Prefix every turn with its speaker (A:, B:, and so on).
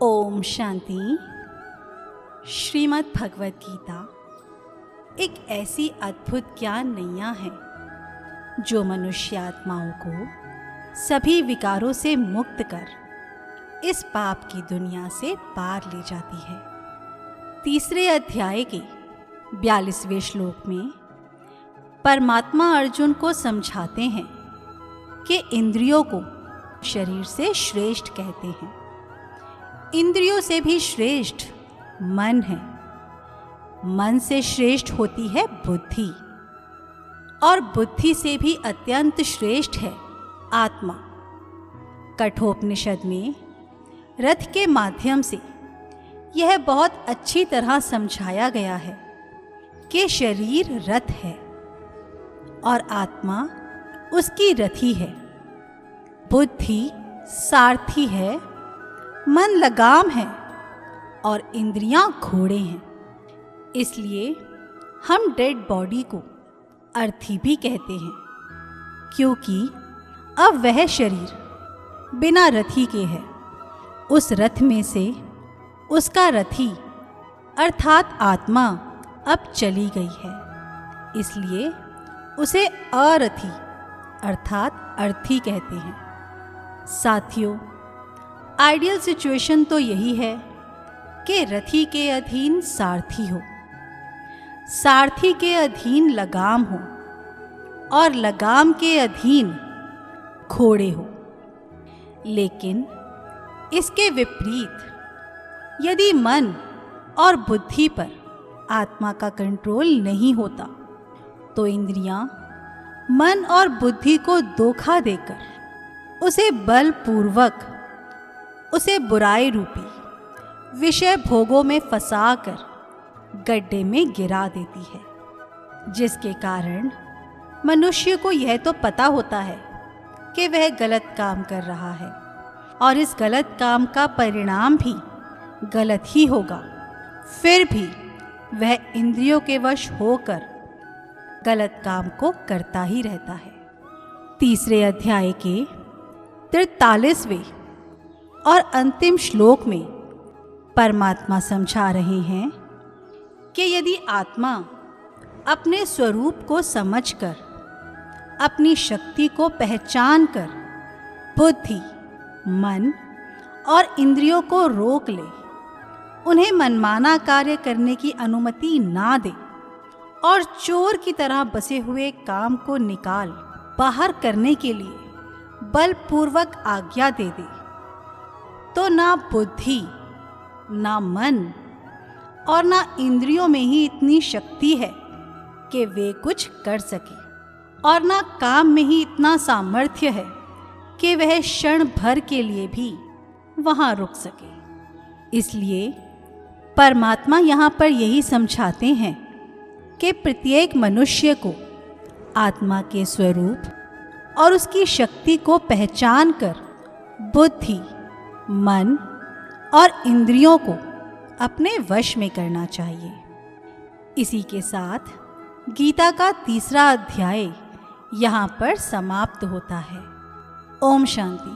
A: ओम शांति। श्रीमद् भगवत गीता एक ऐसी अद्भुत ज्ञान नैया है जो मनुष्य आत्माओं को सभी विकारों से मुक्त कर इस पाप की दुनिया से पार ले जाती है। तीसरे अध्याय के 42वें श्लोक में परमात्मा अर्जुन को समझाते हैं कि इंद्रियों को शरीर से श्रेष्ठ कहते हैं। इंद्रियों से भी श्रेष्ठ मन है। मन से श्रेष्ठ होती है बुद्धि, और बुद्धि से भी अत्यंत श्रेष्ठ है आत्मा। कठोपनिषद में रथ के माध्यम से यह बहुत अच्छी तरह समझाया गया है कि शरीर रथ है और आत्मा उसकी रथी है। बुद्धि सारथी है, मन लगाम है और इंद्रियां घोड़े हैं। इसलिए हम डेड बॉडी को अर्थी भी कहते हैं, क्योंकि अब वह शरीर बिना रथी के है। उस रथ में से उसका रथी अर्थात आत्मा अब चली गई है, इसलिए उसे अरथी अर्थात अर्थी कहते हैं। साथियों, आइडियल सिचुएशन तो यही है कि रथी के अधीन सारथी हो, सारथी के अधीन लगाम हो और लगाम के अधीन घोड़े हो। लेकिन इसके विपरीत यदि मन और बुद्धि पर आत्मा का कंट्रोल नहीं होता तो इंद्रियां मन और बुद्धि को धोखा देकर उसे बलपूर्वक उसे बुराई रूपी विषय भोगों में फंसाकर गड्ढे में गिरा देती है, जिसके कारण मनुष्य को यह तो पता होता है कि वह गलत काम कर रहा है और इस गलत काम का परिणाम भी गलत ही होगा, फिर भी वह इंद्रियों के वश होकर गलत काम को करता ही रहता है। तीसरे अध्याय के 43वें और अंतिम श्लोक में परमात्मा समझा रहे हैं कि यदि आत्मा अपने स्वरूप को समझकर, अपनी शक्ति को पहचानकर बुद्धि, मन और इंद्रियों को रोक ले, उन्हें मनमाना कार्य करने की अनुमति ना दे और चोर की तरह बसे हुए काम को निकाल बाहर करने के लिए बलपूर्वक आज्ञा दे दे, तो ना बुद्धि, ना मन और ना इंद्रियों में ही इतनी शक्ति है कि वे कुछ कर सके, और ना काम में ही इतना सामर्थ्य है कि वह क्षण भर के लिए भी वहाँ रुक सके। इसलिए परमात्मा यहाँ पर यही समझाते हैं कि प्रत्येक मनुष्य को आत्मा के स्वरूप और उसकी शक्ति को पहचान कर बुद्धि, मन और इंद्रियों को अपने वश में करना चाहिए। इसी के साथ गीता का तीसरा अध्याय यहाँ पर समाप्त होता है। ओम शांति।